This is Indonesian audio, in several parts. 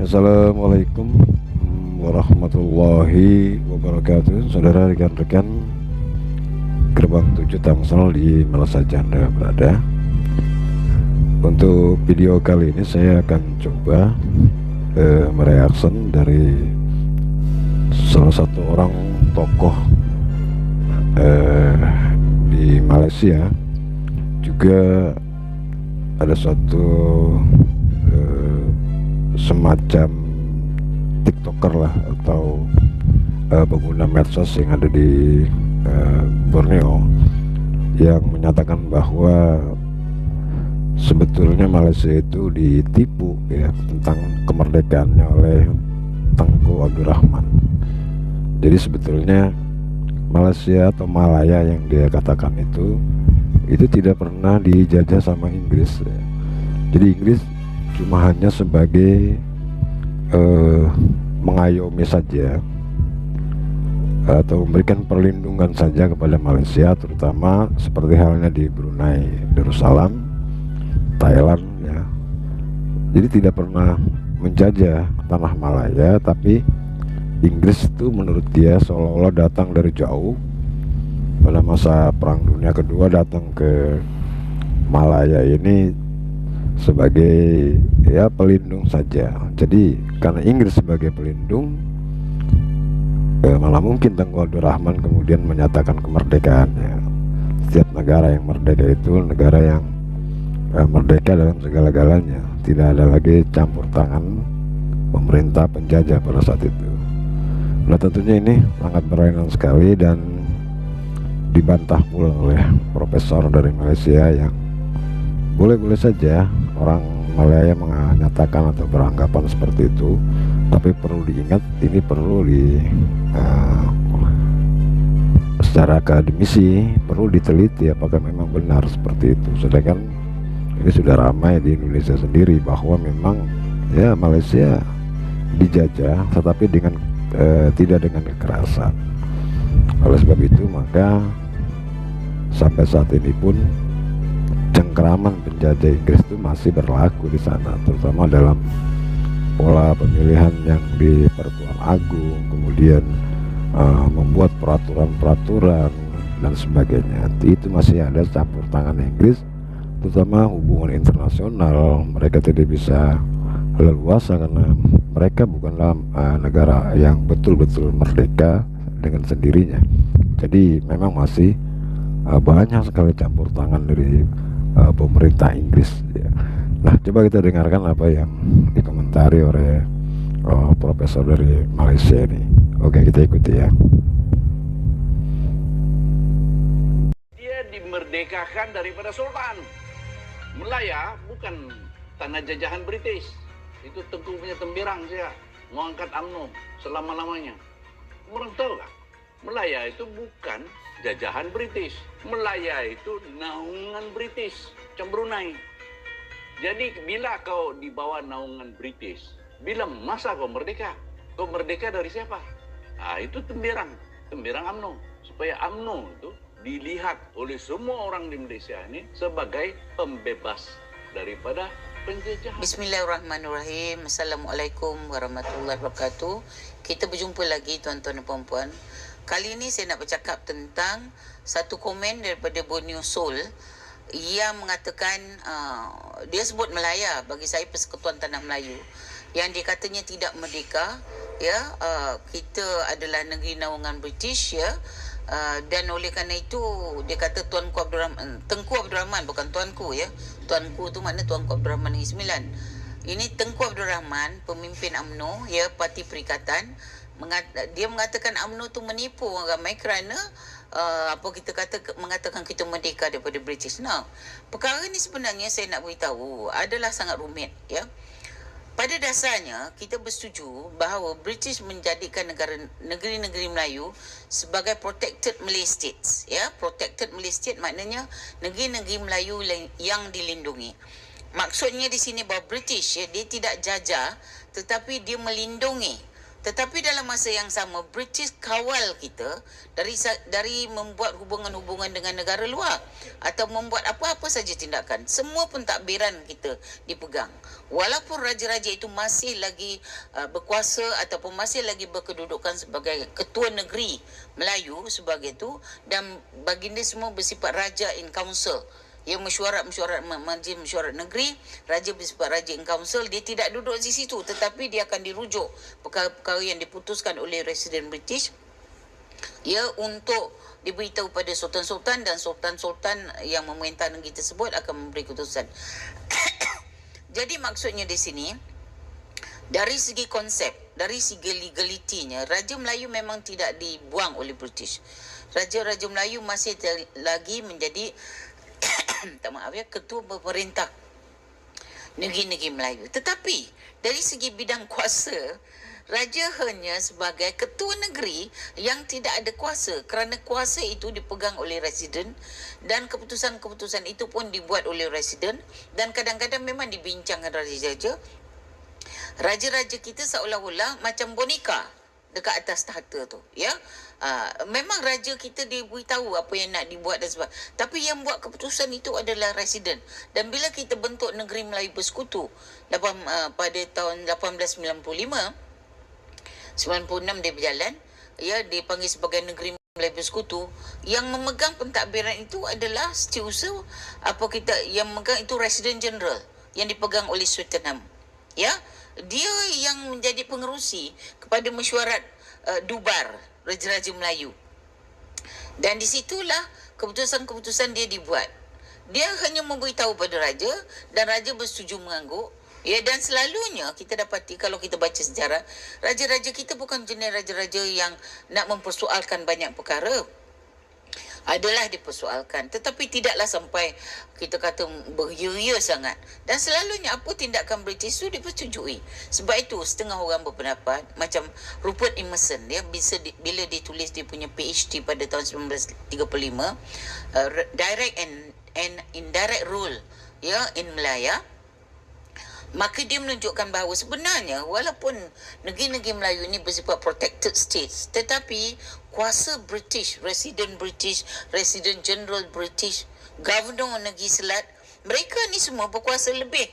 Assalamualaikum warahmatullahi wabarakatuh. Saudara rekan-rekan Gerbang 7 Tangsel di mana saja Anda berada. Untuk video kali ini saya akan coba mereaction dari salah satu orang tokoh di Malaysia. Juga ada suatu semacam TikToker lah atau pengguna medsos yang ada di Borneo yang menyatakan bahwa sebetulnya Malaysia itu ditipu ya tentang kemerdekaannya oleh Tengku Abdul Rahman. Jadi sebetulnya Malaysia atau Malaya yang dia katakan itu tidak pernah dijajah sama Inggris ya. Jadi Inggris cuma hanya sebagai mengayomi saja atau memberikan perlindungan saja kepada Malaysia, terutama seperti halnya di Brunei Darussalam, Thailand ya. Jadi tidak pernah menjajah tanah Malaya, tapi Inggris itu menurut dia seolah-olah datang dari jauh pada masa Perang Dunia Kedua, datang ke Malaya ini sebagai ya pelindung saja. Jadi karena Inggris sebagai pelindung, malah mungkin Tengku Abdul Rahman kemudian menyatakan kemerdekaannya. Setiap negara yang merdeka itu negara yang merdeka dalam segala-galanya, tidak ada lagi campur tangan pemerintah penjajah pada saat itu. Nah tentunya ini sangat berlainan sekali dan dibantah pula oleh profesor dari Malaysia yang boleh-boleh saja orang Malaya menyatakan atau beranggapan seperti itu, tapi perlu diingat, ini perlu secara akademisi perlu diteliti apakah memang benar seperti itu. Sedangkan ini sudah ramai di Indonesia sendiri bahwa memang ya Malaysia dijajah, tetapi dengan tidak dengan kekerasan. Oleh sebab itu maka sampai saat ini pun cengkeraman penjajah Inggris itu masih berlaku di sana, terutama dalam pola pemilihan yang di Pertuan Agung, kemudian membuat peraturan-peraturan dan sebagainya. Itu masih ada campur tangan Inggris, terutama hubungan internasional. Mereka tidak bisa leluasa karena mereka bukanlah negara yang betul-betul merdeka dengan sendirinya. Jadi memang masih banyak sekali campur tangan dari pemerintah Inggris ya. Nah coba kita dengarkan apa yang dikomentari oleh profesor dari Malaysia ini. Oke, kita ikuti ya. Dia dimerdekakan daripada Sultan. Melaya bukan tanah jajahan British. Itu Tengku punya temberang saya mau angkat UMNO selama-lamanya. Orang tahu kan? Melaya itu bukan jajahan British. Melaya itu naungan British, macam Brunei. Jadi bila kau di bawah naungan British, bila masa kau merdeka? Kau merdeka dari siapa? Itu temberang UMNO. Supaya UMNO itu dilihat oleh semua orang di Malaysia ini sebagai pembebas daripada penjajahan. Bismillahirrahmanirrahim. Assalamualaikum warahmatullahi wabarakatuh. Kita berjumpa lagi tuan-tuan dan puan-puan. Kali ini saya nak bercakap tentang satu komen daripada Borneo Soul yang mengatakan dia sebut Melaya, bagi saya Persekutuan Tanah Melayu, yang dia katanya tidak merdeka ya. Kita adalah negeri naungan British ya. Dan oleh kerana itu dia kata Tengku Abdul Rahman, bukan tuanku ya. Tuanku tu makna Tuanku Abdul Rahman Negeri Sembilan. Ini Tengku Abdul Rahman, pemimpin UMNO ya, Parti Perikatan. Dia mengatakan UMNO tu menipu orang ramai kerana mengatakan kita merdeka daripada British. Nah, perkara ni sebenarnya saya nak beritahu adalah sangat rumit ya. Pada dasarnya kita bersetuju bahawa British menjadikan negeri-negeri Melayu sebagai protected Malay states ya. Protected Malay state maknanya negeri-negeri Melayu yang dilindungi. Maksudnya di sini bahawa British ya, dia tidak jajah tetapi dia melindungi Tetapi dalam masa yang sama, British kawal kita dari membuat hubungan-hubungan dengan negara luar atau membuat apa-apa saja tindakan. Semua pentadbiran kita dipegang. Walaupun raja-raja itu masih lagi berkuasa ataupun masih lagi berkedudukan sebagai ketua negeri Melayu sebagai itu, dan baginda semua bersifat raja in council. Yang majlis mesyuarat negeri, raja bersifat raja in council, dia tidak duduk di situ tetapi dia akan dirujuk perkara-perkara yang diputuskan oleh Residen British ya untuk diberitahu pada sultan-sultan, dan sultan-sultan yang memerintah negeri tersebut akan memberi keputusan. Jadi maksudnya di sini, dari segi konsep, dari segi legalitinya, Raja Melayu memang tidak dibuang oleh British. Raja-Raja Melayu masih lagi menjadi tak maaf ya, ketua pemerintah negeri-negeri Melayu. Tetapi dari segi bidang kuasa, raja hanya sebagai ketua negeri yang tidak ada kuasa, kerana kuasa itu dipegang oleh residen dan keputusan-keputusan itu pun dibuat oleh residen, dan kadang-kadang memang dibincangkan raja-raja. Raja-raja kita seolah-olah macam boneka dekat atas tahta tu, ya. Memang raja kita diberitahu apa yang nak dibuat dan sebab, tapi yang buat keputusan itu adalah residen. Dan bila kita bentuk negeri Melayu Bersekutu pada tahun 1895, 96 dia berjalan, ya, dipanggil sebagai negeri Melayu Bersekutu. Yang memegang pentadbiran itu adalah setiausaha yang memegang itu Residen General yang dipegang oleh Swettenham, ya. Dia yang menjadi pengerusi kepada mesyuarat Dubar Raja-Raja Melayu. Dan di situlah keputusan-keputusan dia dibuat. Dia hanya memberitahu pada raja dan raja bersetuju mengangguk. Ya, dan selalunya kita dapati kalau kita baca sejarah, raja-raja kita bukan jenis raja-raja yang nak mempersoalkan banyak perkara. Adalah dipersoalkan, tetapi tidaklah sampai kita kata beria-ria sangat. Dan selalunya apa tindakan British itu dipersetujui. Sebab itu setengah orang berpendapat macam Rupert Emerson, dia bila ditulis dia punya PhD pada tahun 1935, direct and indirect rule, ya, in Melaya. Maka dia menunjukkan bahawa sebenarnya walaupun negeri-negeri Melayu ini bersifat protected states, tetapi kuasa British, Resident General British, Governor Negeri Selat, mereka ni semua berkuasa lebih.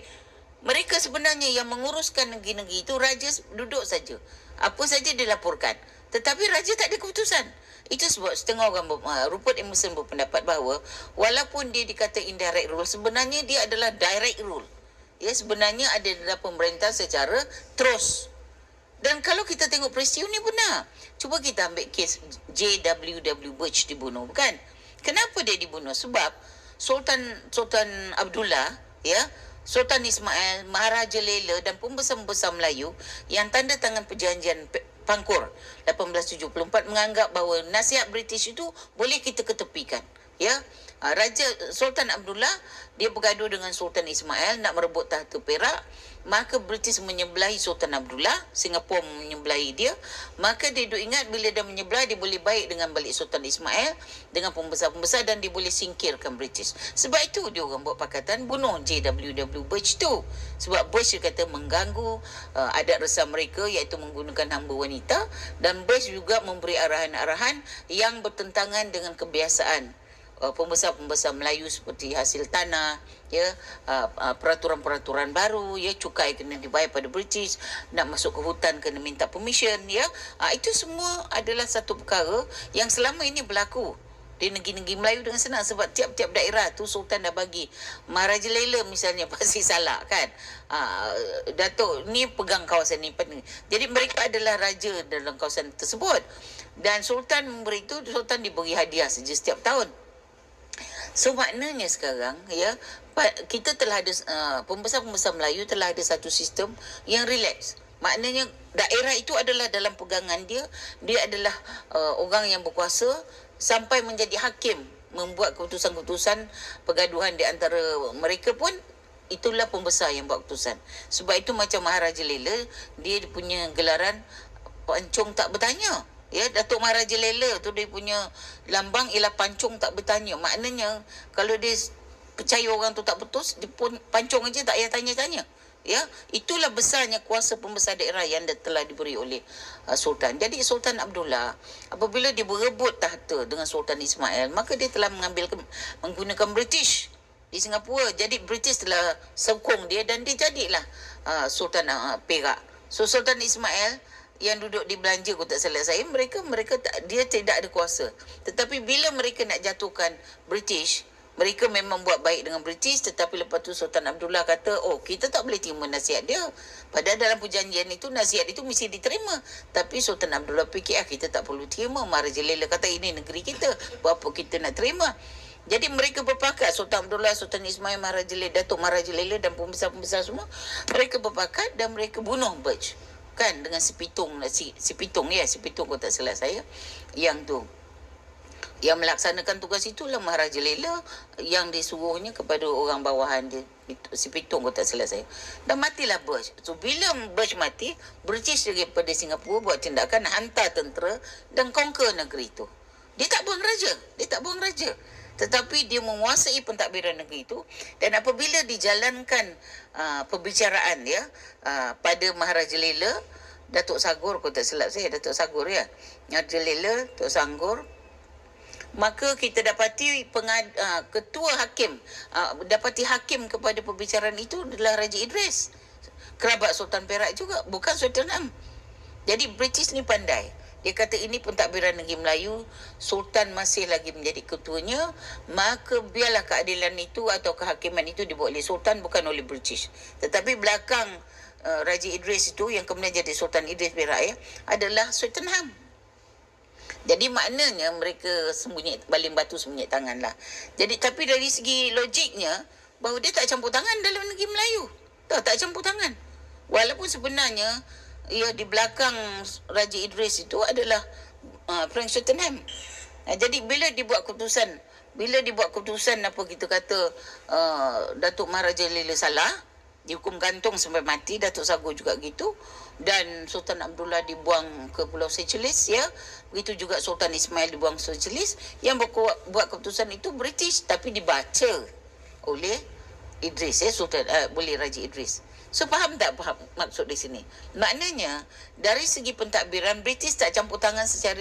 Mereka sebenarnya yang menguruskan negeri-negeri itu, raja duduk saja. Apa saja dilaporkan. Tetapi raja tak ada keputusan. Itu sebab setengah orang, Rupert Emerson berpendapat bahawa walaupun dia dikata indirect rule, sebenarnya dia adalah direct rule. Ya, sebenarnya ada dalam pemerintah secara terus. Dan kalau kita tengok peristiwa ni benar. Cuba kita ambil kes J.W.W. Birch dibunuh, bukan? Kenapa dia dibunuh? Sebab Sultan Abdullah, ya, Sultan Ismail, Maharaja Lela dan pembesar-pembesar Melayu yang tanda tangan perjanjian Pangkur 1874 menganggap bahawa nasihat British itu boleh kita ketepikan. Ya, Sultan Abdullah dia bergaduh dengan Sultan Ismail nak merebut tahta Perak, maka British menyebelahi Sultan Abdullah, Singapura menyebelahi dia. Maka dia duk ingat bila dia menyebelah, dia boleh baik dengan balik Sultan Ismail dengan pembesar-pembesar dan dia boleh singkirkan British. Sebab itu dia orang buat pakatan bunuh J.W.W. Birch tu. Sebab Birch dia kata mengganggu adat resam mereka, iaitu menggunakan hamba wanita, dan Birch juga memberi arahan-arahan yang bertentangan dengan kebiasaan pembesar-pembesar Melayu seperti hasil tanah, ya, peraturan-peraturan baru, ya, cukai kena dibayar pada British, nak masuk ke hutan kena minta permission, ya. Itu semua adalah satu perkara yang selama ini berlaku di negeri-negeri Melayu dengan senang, sebab tiap-tiap daerah tu sultan dah bagi. Maharaja Lela misalnya pasti salah, kan. Datuk ni pegang kawasan ni. Jadi mereka adalah raja dalam kawasan tersebut. Dan sultan memberi itu, sultan diberi hadiah saja setiap tahun. So maknanya sekarang, ya, kita telah ada pembesar-pembesar Melayu telah ada satu sistem yang relax. Maknanya daerah itu adalah dalam pegangan dia. Dia adalah orang yang berkuasa sampai menjadi hakim, membuat keputusan-keputusan pergaduhan di antara mereka pun itulah pembesar yang buat keputusan. Sebab itu macam Maharaja Lela, dia punya gelaran pancung tak bertanya. Ya, Datuk Maharaja Lela tu dia punya lambang ialah pancung tak bertanya. Maknanya kalau dia percaya orang tu tak putus, dia pun pancung aja, tak payah tanya-tanya. Ya, itulah besarnya kuasa pembesar daerah yang telah diberi oleh Sultan. Jadi Sultan Abdullah apabila dia berebut tahta dengan Sultan Ismail, maka dia telah menggunakan British di Singapura. Jadi British telah sokong dia dan dia jadilah Sultan Perak. So Sultan Ismail yang duduk di Belanja, kalau tak salah saya, dia tidak ada kuasa. Tetapi bila mereka nak jatuhkan British, mereka memang buat baik dengan British, tetapi lepas tu Sultan Abdullah kata, oh, kita tak boleh terima nasihat dia. Padahal dalam perjanjian itu, nasihat itu mesti diterima. Tapi Sultan Abdullah fikir, kita tak perlu terima. Maharaja Lela kata, ini negeri kita, apa kita nak terima? Jadi mereka berpakat, Sultan Abdullah, Sultan Ismail, Maharaja Lela, Datuk Maharaja Lela dan pembesar-pembesar semua, mereka berpakat dan mereka bunuh Burj. Kan, dengan sepitung kalau tak salah saya, yang tu. Yang melaksanakan tugas itulah Maharaja Lela, yang disuruhnya kepada orang bawahan dia, si Pitung kalau tak salah saya. Dan matilah Burj. So bila Burj mati, British daripada Singapura buat tindakan hantar tentera dan conquer negeri itu. Dia tak buang raja. Tetapi dia menguasai pentadbiran negeri itu. Dan apabila dijalankan perbicaraan pada Maharaja Lela, Datuk Sagor kalau tak silap saya, Datuk Sagor ya, Maharaja Lela, Datuk Sagor, maka kita dapati ketua hakim, dapati hakim kepada perbicaraan itu adalah Raja Idris, kerabat Sultan Perak juga, bukan Sultan Am. Jadi British ni pandai. Dia kata ini pentadbiran negeri Melayu, Sultan masih lagi menjadi ketuanya, maka biarlah keadilan itu atau kehakiman itu dibuat oleh Sultan, bukan oleh British. Tetapi belakang Raja Idris itu, yang kemudian jadi Sultan Idris Perak adalah Sultan Ham. Jadi maknanya mereka baling batu sembunyi tangan lah. Jadi tapi dari segi logiknya, bahawa dia tak campur tangan dalam negeri Melayu. Tak campur tangan. Walaupun sebenarnya di belakang Raja Idris itu adalah Frank Sultan Ham. Jadi bila dibuat keputusan apa kita kata Datuk Maharaja Lela salah, dihukum gantung sampai mati, Datuk Sagor juga gitu, dan Sultan Abdullah dibuang ke Pulau Seychelles begitu juga Sultan Ismail dibuang ke Seychelles. Yang buat keputusan itu British, tapi dibaca oleh Idris boleh Raja Idris. So faham tak maksud di sini? Maknanya dari segi pentadbiran British tak campur tangan secara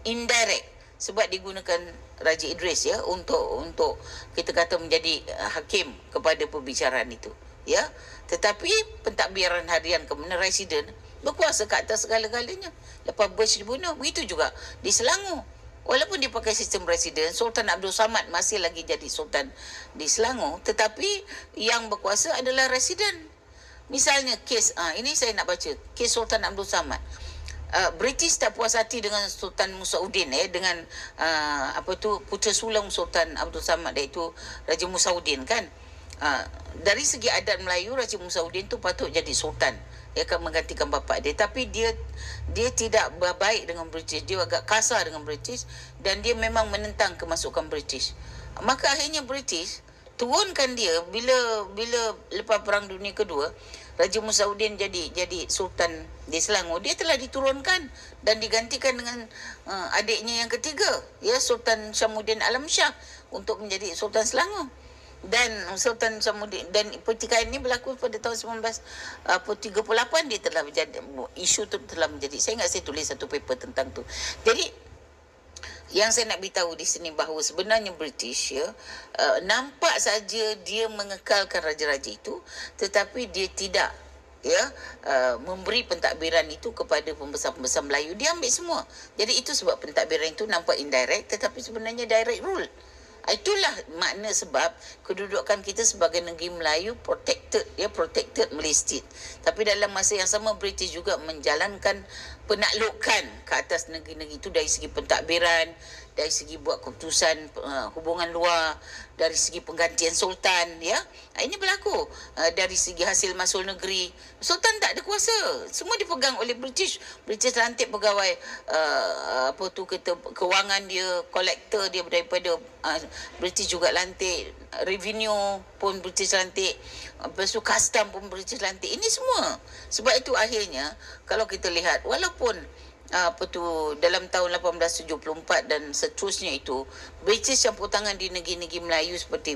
indirect, sebab digunakan Raja Idris untuk kita kata menjadi hakim kepada perbicaraan itu. Tetapi pentadbiran harian kemudian residen berkuasa ke atas segala-galanya. Lepas Burj dibunuh, begitu juga di Selangor. Walaupun dia pakai sistem residen, Sultan Abdul Samad masih lagi jadi sultan di Selangor, tetapi yang berkuasa adalah residen. Misalnya kes ini saya nak baca kes Sultan Abdul Samad. British tak puas hati dengan Sultan Musauddin dengan putera sulung Sultan Abdul Samad, iaitu Raja Musauddin kan. Dari segi adat Melayu, Raja Musauddin tu patut jadi sultan, dia akan menggantikan bapa dia, tapi dia tidak baik dengan British, dia agak kasar dengan British dan dia memang menentang kemasukan British. Maka akhirnya British turunkan dia bila lepas Perang Dunia Kedua, Raja Musauddin jadi sultan di Selangor, dia telah diturunkan dan digantikan dengan adiknya yang ketiga, Sultan Syamuddin Alam Shah, untuk menjadi sultan Selangor. Dan Sultan Syamuddin, dan pertikaian ini berlaku pada tahun 1938, dia telah menjadi isu tu telah menjadi, saya ingat saya tulis satu paper tentang tu. Jadi yang saya nak beritahu di sini bahawa sebenarnya British nampak saja dia mengekalkan raja-raja itu, tetapi dia tidak memberi pentadbiran itu kepada pembesar-pembesar Melayu. Dia ambil semua. Jadi itu sebab pentadbiran itu nampak indirect, tetapi sebenarnya direct rule. Itulah makna sebab kedudukan kita sebagai negeri Melayu protected Malaysia. Tapi dalam masa yang sama British juga menjalankan penaklukan ke atas negeri-negeri itu dari segi pentadbiran, dari segi buat keputusan hubungan luar, dari segi penggantian sultan ini berlaku. Dari segi hasil masuk negeri, sultan tak ada kuasa, semua dipegang oleh British. British lantik pegawai kewangan dia, kolektor dia daripada British juga lantik, revenue pun British lantik, lepas tu custom pun British lantik. Ini semua sebab itu akhirnya kalau kita lihat, walaupun dalam tahun 1874 dan seterusnya itu, British campur tangan di negeri-negeri Melayu seperti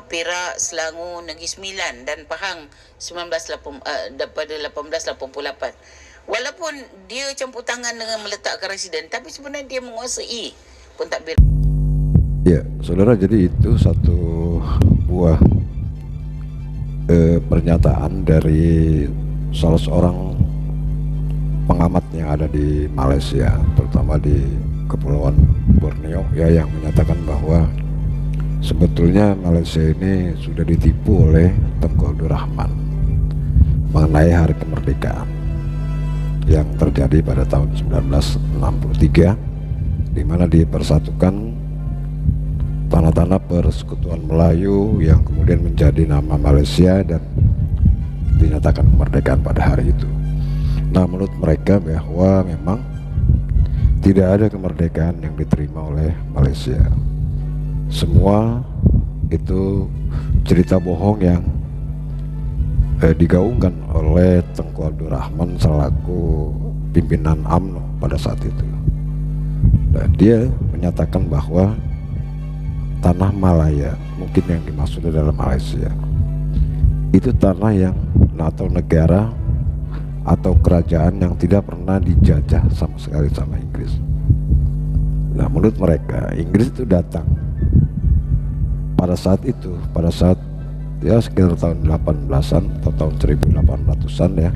Perak, Selangor, Negeri Sembilan dan Pahang pada 1888. Walaupun dia campur tangan dengan meletakkan residen, tapi sebenarnya dia menguasai pentadbiran. Ya, saudara, jadi itu satu buah pernyataan dari salah seorang pengamat yang ada di Malaysia, terutama di Kepulauan Borneo, ya, yang menyatakan bahwa sebetulnya Malaysia ini sudah ditipu oleh Tengku Abdul Rahman mengenai hari kemerdekaan yang terjadi pada tahun 1963, di mana dipersatukan tanah-tanah Persekutuan Melayu yang kemudian menjadi nama Malaysia dan dinyatakan kemerdekaan pada hari itu. Nah, menurut mereka bahwa memang tidak ada kemerdekaan yang diterima oleh Malaysia. Semua itu cerita bohong yang digaungkan oleh Tengku Abdul Rahman selaku pimpinan UMNO pada saat itu. Dan dia menyatakan bahwa tanah Malaya, mungkin yang dimaksud adalah Malaysia, itu tanah yang atau negara atau kerajaan yang tidak pernah dijajah sama sekali sama Inggris. Nah, menurut mereka Inggris itu datang pada saat itu, pada saat ya sekitar tahun 18-an atau tahun 1800-an ya,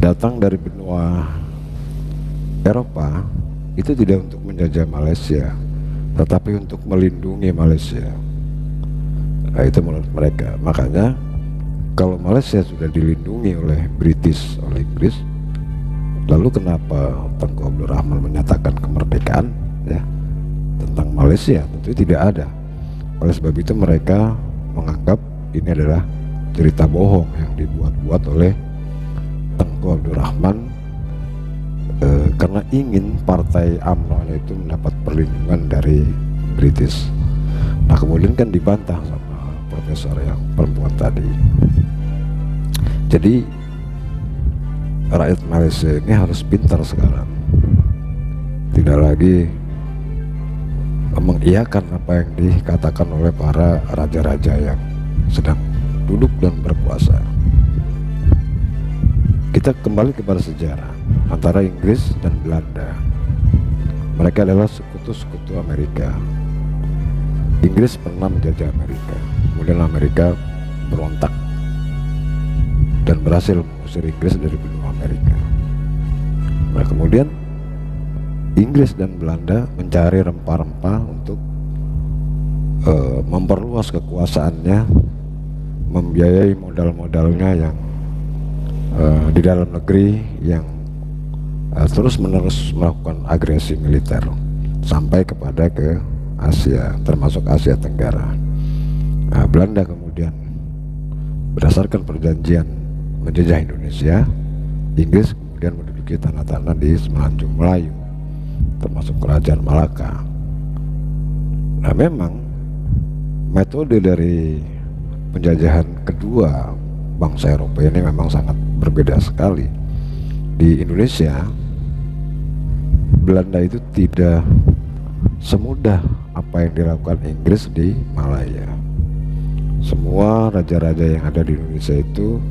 datang dari benua Eropa itu tidak untuk menjajah Malaysia, tetapi untuk melindungi Malaysia. Nah, itu menurut mereka. Makanya kalau Malaysia sudah dilindungi oleh British, oleh Inggris, lalu kenapa Tengku Abdul Rahman menyatakan kemerdekaan ya tentang Malaysia? Tentu tidak ada. Oleh sebab itu mereka menganggap ini adalah cerita bohong yang dibuat-buat oleh Tengku Abdul Rahman karena ingin partai UMNO itu mendapat perlindungan dari British. Nah, kemudian kan dibantah sama profesor yang perempuan tadi. Jadi rakyat Malaysia ini harus pintar sekarang, tidak lagi mengiyakan apa yang dikatakan oleh para raja-raja yang sedang duduk dan berkuasa. Kita kembali kepada sejarah antara Inggris dan Belanda. Mereka adalah sekutu-sekutu Amerika. Inggris pernah menjajah Amerika, kemudian Amerika berontak dan berhasil mengusir Inggris dari benua Amerika. Nah, kemudian Inggris dan Belanda mencari rempah-rempah untuk memperluas kekuasaannya, membiayai modal-modalnya yang di dalam negeri yang terus-menerus melakukan agresi militer sampai kepada ke Asia, termasuk Asia Tenggara. Nah, Belanda kemudian berdasarkan perjanjian menjajah Indonesia, Inggris kemudian menduduki tanah-tanah di Semenanjung Melayu, termasuk Kerajaan Malaka. Nah, memang metode dari penjajahan kedua bangsa Eropa ini memang sangat berbeda sekali. Di Indonesia, Belanda itu tidak semudah apa yang dilakukan Inggris di Malaya. Semua raja-raja yang ada di Indonesia itu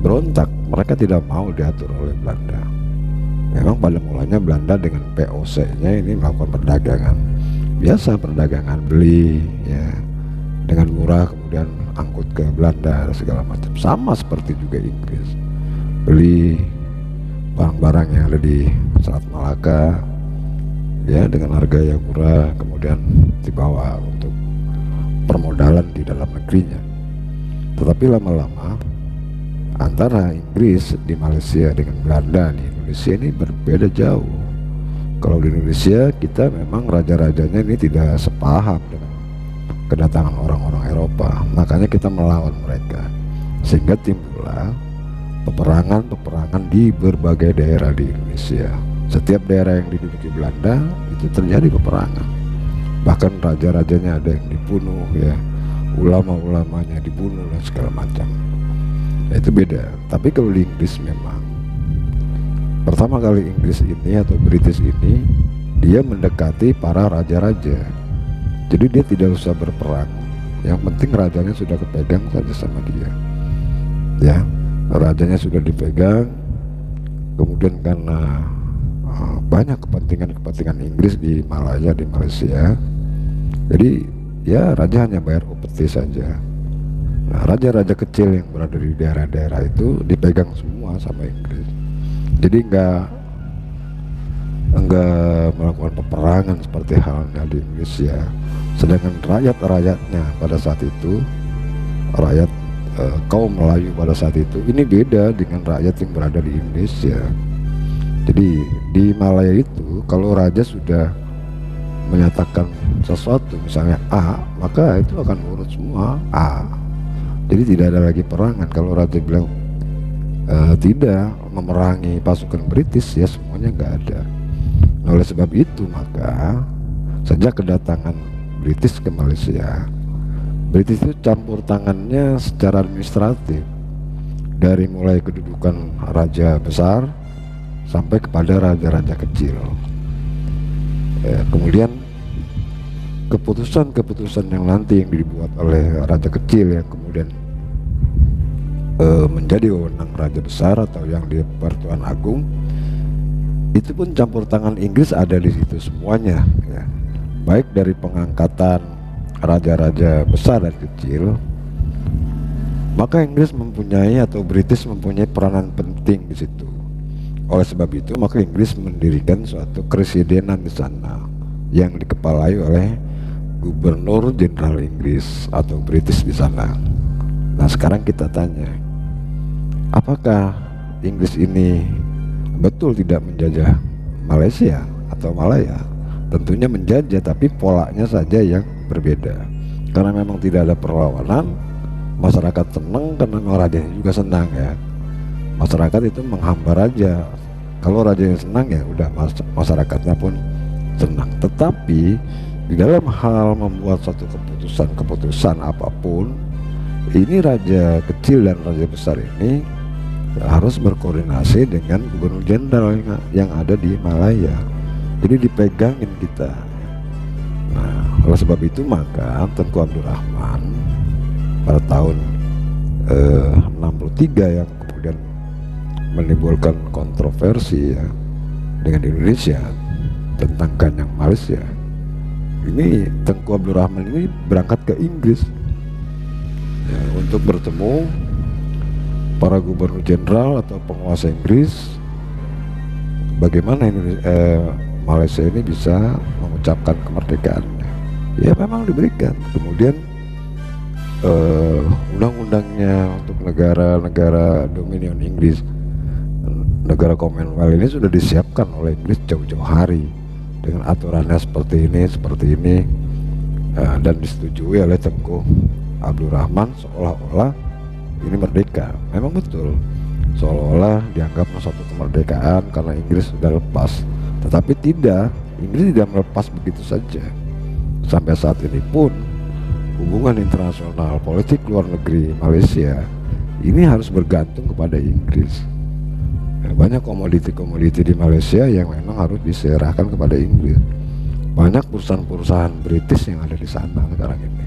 berontak, mereka tidak mau diatur oleh Belanda. Memang pada mulanya Belanda dengan POC-nya ini melakukan perdagangan biasa, perdagangan beli ya dengan murah, kemudian angkut ke Belanda segala macam, sama seperti juga Inggris, beli barang-barang yang ada di Selat Malaka ya dengan harga yang murah, kemudian dibawa untuk permodalan di dalam negerinya. Tetapi lama-lama antara Inggris di Malaysia dengan Belanda di Indonesia ini berbeda jauh. Kalau di Indonesia kita memang raja-rajanya ini tidak sepaham dengan kedatangan orang-orang Eropa, makanya kita melawan mereka, sehingga timbullah peperangan-peperangan di berbagai daerah di Indonesia. Setiap daerah yang diduduki Belanda itu terjadi peperangan, bahkan raja-rajanya ada yang dibunuh ya, ulama-ulamanya dibunuh dan segala macam. Itu beda. Tapi kalau di Inggris memang pertama kali Inggris ini atau British ini dia mendekati para raja-raja. Jadi dia tidak usah berperang, yang penting rajanya sudah kepegang saja sama dia. Ya, rajanya sudah dipegang. Kemudian karena banyak kepentingan Inggris di Malaya, di Malaysia, jadi ya raja hanya bayar upeti saja. Nah, raja-raja kecil yang berada di daerah-daerah itu dipegang semua sama Inggris. Jadi enggak melakukan peperangan seperti halnya di Indonesia. Sedangkan rakyat-rakyatnya pada saat itu, rakyat kaum Melayu pada saat itu, ini beda dengan rakyat yang berada di Indonesia. Jadi di Malaya itu kalau raja sudah menyatakan sesuatu, misalnya A, maka itu akan urut semua A. Jadi tidak ada lagi perangan. Kalau raja bilang tidak memerangi pasukan British, ya semuanya nggak ada. Nah, oleh sebab itu maka sejak kedatangan British ke Malaysia, British itu campur tangannya secara administratif, dari mulai kedudukan raja besar sampai kepada raja-raja kecil. Kemudian keputusan-keputusan yang nanti yang dibuat oleh raja kecil yang kemudian menjadi wewenang raja besar atau yang di Pertuan Agung, itu pun campur tangan Inggris ada di situ semuanya, ya. Baik dari pengangkatan raja-raja besar dan kecil, maka Inggris mempunyai atau British mempunyai peranan penting di situ. Oleh sebab itu maka Inggris mendirikan suatu keresidenan di sana yang dikepalai oleh Gubernur Jenderal Inggris atau British di sana. Nah, sekarang kita tanya, apakah Inggris ini betul tidak menjajah Malaysia atau Malaya? Tentunya menjajah, tapi polanya saja yang berbeda. Karena memang tidak ada perlawanan, masyarakat senang karena memang rajanya juga senang, ya. Masyarakat itu menghambar aja. Kalau rajanya senang, ya udah masyarakatnya pun senang. Tetapi di dalam hal membuat suatu keputusan apapun, ini raja kecil dan raja besar ini harus berkoordinasi dengan gubernur jenderal yang ada di Malaya. Jadi dipegangin kita. Nah, oleh sebab itu maka Tengku Abdul Rahman pada tahun 63 yang kemudian menimbulkan kontroversi, ya, dengan Indonesia tentang Ganyang Malaysia. Ini Tengku Abdul Rahman ini berangkat ke Inggris, ya, untuk bertemu para gubernur jenderal atau penguasa Inggris, bagaimana Malaysia ini bisa mengucapkan kemerdekaannya. Ya memang diberikan. Kemudian undang-undangnya untuk negara-negara dominion Inggris, negara Commonwealth ini sudah disiapkan oleh Inggris jauh-jauh hari dengan aturannya seperti ini, dan disetujui oleh Tengku Abdul Rahman, seolah-olah ini merdeka. Memang betul, seolah-olah dianggap suatu kemerdekaan karena Inggris sudah lepas. Tetapi tidak, Inggris tidak melepas begitu saja. Sampai saat ini pun hubungan internasional politik luar negeri Malaysia ini harus bergantung kepada Inggris. Banyak komoditi-komoditi di Malaysia yang memang harus diserahkan kepada Inggris. Banyak perusahaan-perusahaan British yang ada di sana sekarang ini.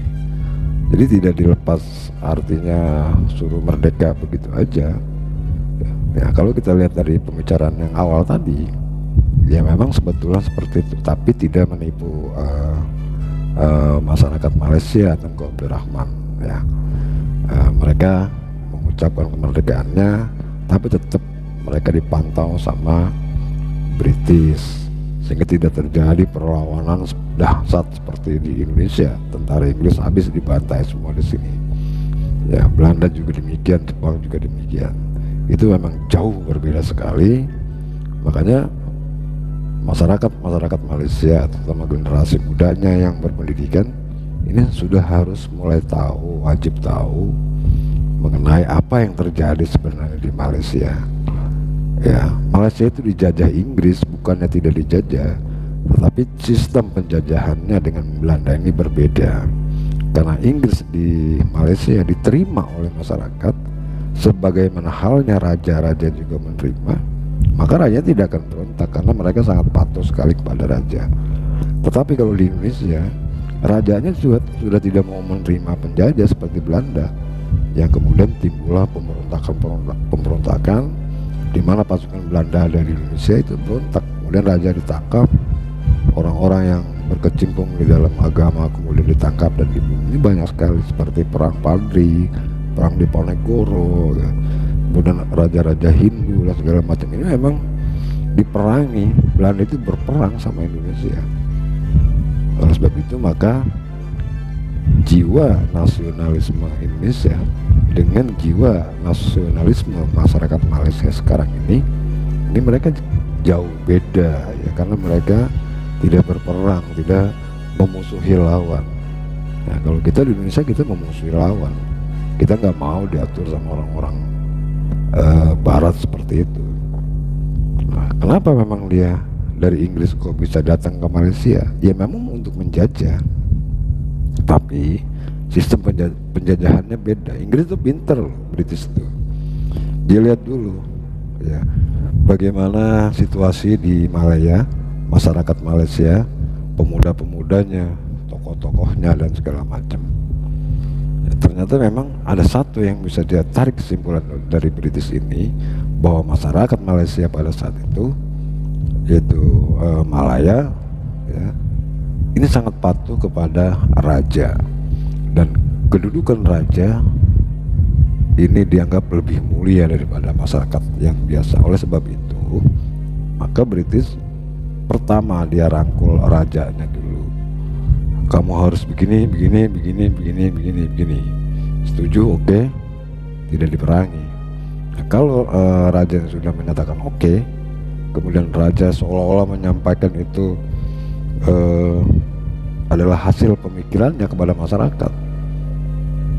Jadi tidak dilepas, artinya suruh merdeka begitu aja. Ya, kalau kita lihat dari pembicaraan yang awal tadi, ya memang sebetulnya seperti itu, tapi tidak menipu masyarakat Malaysia Tengku Abdul Rahman, ya. Mereka mengucapkan kemerdekaannya, tapi tetap mereka dipantau sama British, sehingga tidak terjadi perlawanan dahsyat seperti di Indonesia. Tentara Inggris habis dibantai semua di sini. Ya, Belanda juga demikian, Jepang juga demikian. Itu memang jauh berbeda sekali. Makanya masyarakat Malaysia, terutama generasi mudanya yang berpendidikan, ini sudah harus mulai tahu, wajib tahu mengenai apa yang terjadi sebenarnya di Malaysia. Ya, Malaysia itu dijajah Inggris, bukannya tidak dijajah, tetapi sistem penjajahannya dengan Belanda ini berbeda. Karena Inggris di Malaysia diterima oleh masyarakat, sebagaimana halnya raja-raja juga menerima, maka raja tidak akan berontak karena mereka sangat patuh sekali kepada raja. Tetapi kalau di Indonesia, rajanya sudah tidak mau menerima penjajah seperti Belanda, yang kemudian timbullah pemberontakan di mana pasukan Belanda ada di Indonesia itu berontak, kemudian raja ditangkap, orang-orang yang berkecimpung di dalam agama kemudian ditangkap dan dibunuh. Ini banyak sekali, seperti perang Padri, perang Diponegoro, ya. Kemudian raja-raja Hindu dan segala macam ini memang diperangi. Belanda itu berperang sama Indonesia. Oleh sebab itu maka jiwa nasionalisme Indonesia dengan jiwa nasionalisme masyarakat Malaysia sekarang ini mereka jauh beda ya, karena mereka tidak berperang, tidak memusuhi lawan. Nah, kalau kita di Indonesia kita memusuhi lawan, kita nggak mau diatur sama orang-orang Barat seperti itu. Nah, kenapa memang dia dari Inggris kok bisa datang ke Malaysia? Ya memang untuk menjajah, tapi sistem penjajahannya beda. Inggris itu pinter, British itu. Dia lihat dulu ya bagaimana situasi di Malaya, masyarakat Malaysia, pemuda-pemudanya, tokoh-tokohnya dan segala macam. Ya, ternyata memang ada satu yang bisa dia tarik kesimpulan dari British ini, bahwa masyarakat Malaysia pada saat itu, yaitu Malaya, ya, ini sangat patuh kepada raja, dan kedudukan raja ini dianggap lebih mulia daripada masyarakat yang biasa. Oleh sebab itu maka British pertama dia rangkul rajanya dulu, kamu harus begini, setuju, oke, tidak diperangi. Nah, kalau raja sudah menyatakan oke, kemudian raja seolah-olah menyampaikan itu adalah hasil pemikirannya kepada masyarakat,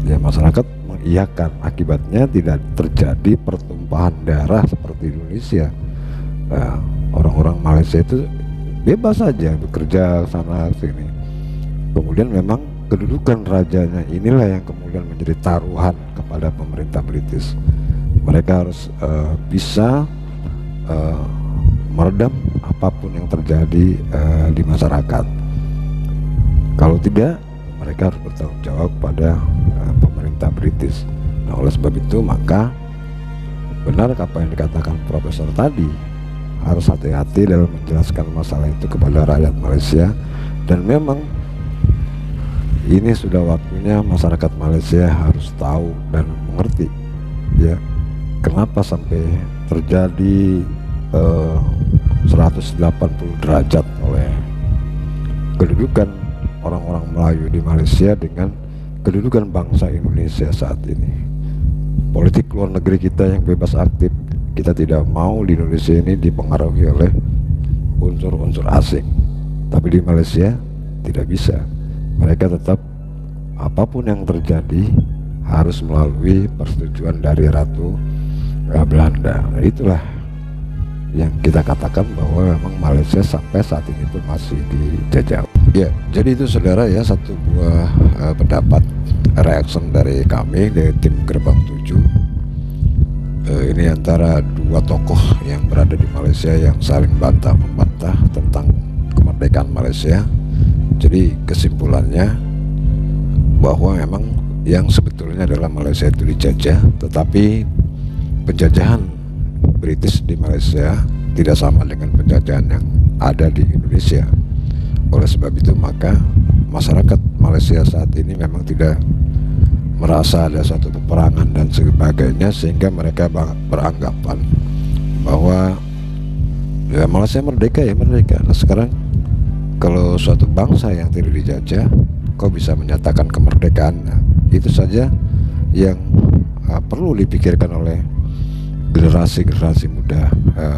ya masyarakat mengiyakan. Akibatnya tidak terjadi pertumpahan darah seperti Indonesia. Nah, orang-orang Malaysia itu bebas saja bekerja sana sini. Kemudian memang kedudukan rajanya inilah yang kemudian menjadi taruhan kepada pemerintah British. Mereka harus bisa meredam apapun yang terjadi di masyarakat. Kalau tidak, mereka harus bertanggung jawab pada pemerintah British. Nah, oleh sebab itu maka benar apa yang dikatakan Profesor tadi, harus hati-hati dalam menjelaskan masalah itu kepada rakyat Malaysia. Dan memang ini sudah waktunya masyarakat Malaysia harus tahu dan mengerti ya kenapa sampai terjadi 180 derajat oleh kedudukan orang-orang Melayu di Malaysia dengan kedudukan bangsa Indonesia saat ini. Politik luar negeri kita yang bebas aktif, kita tidak mau di Indonesia ini dipengaruhi oleh unsur-unsur asing. Tapi di Malaysia tidak bisa. Mereka tetap apapun yang terjadi harus melalui persetujuan dari Ratu Belanda. Nah, itulah yang kita katakan bahwa memang Malaysia sampai saat ini pun masih dijajah. Ya, jadi itu saudara ya, satu buah pendapat reaction dari kami dari tim Gerbang 7. Ini antara dua tokoh yang berada di Malaysia yang saling bantah-membantah tentang kemerdekaan Malaysia. Jadi kesimpulannya bahwa memang yang sebetulnya adalah Malaysia itu dijajah, tetapi penjajahan British di Malaysia tidak sama dengan penjajahan yang ada di Indonesia. Oleh sebab itu maka masyarakat Malaysia saat ini memang tidak merasa ada suatu peperangan dan sebagainya, sehingga mereka beranggapan bahwa ya Malaysia merdeka ya merdeka. Nah sekarang kalau suatu bangsa yang tidak dijajah kok bisa menyatakan kemerdekaan? Nah, itu saja yang perlu dipikirkan oleh generasi-generasi muda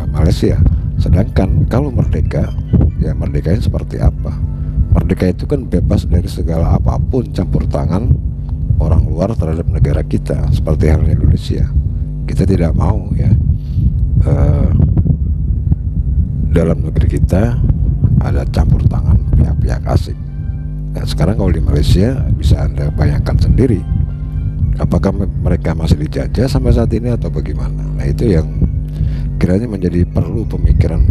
Malaysia. Sedangkan kalau merdeka, ya merdekanya seperti apa? Merdeka itu kan bebas dari segala apapun campur tangan orang luar terhadap negara kita, seperti halnya Indonesia. Kita tidak mau ya dalam negeri kita ada campur tangan pihak-pihak asing. Nah sekarang kalau di Malaysia bisa Anda bayangkan sendiri, apakah mereka masih dijajah sampai saat ini atau bagaimana? Nah itu yang kiranya menjadi perlu pemikiran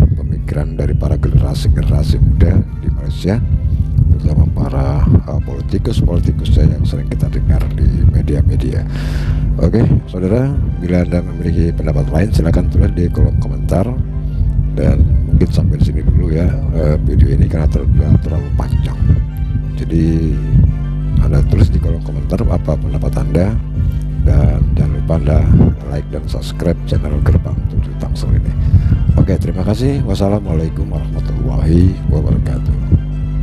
dari para generasi muda di Malaysia, terutama para politikus yang sering kita dengar di media-media. Oke, saudara, bila Anda memiliki pendapat lain silakan tulis di kolom komentar. Dan mungkin sampai di sini dulu ya video ini karena terlalu panjang. Jadi Anda tulis di kolom komentar apa pendapat Anda, dan jangan lupa Anda like dan subscribe channel Gerbang 7 Tangsel ini. Oke, terima kasih. Wassalamualaikum warahmatullahi wabarakatuh.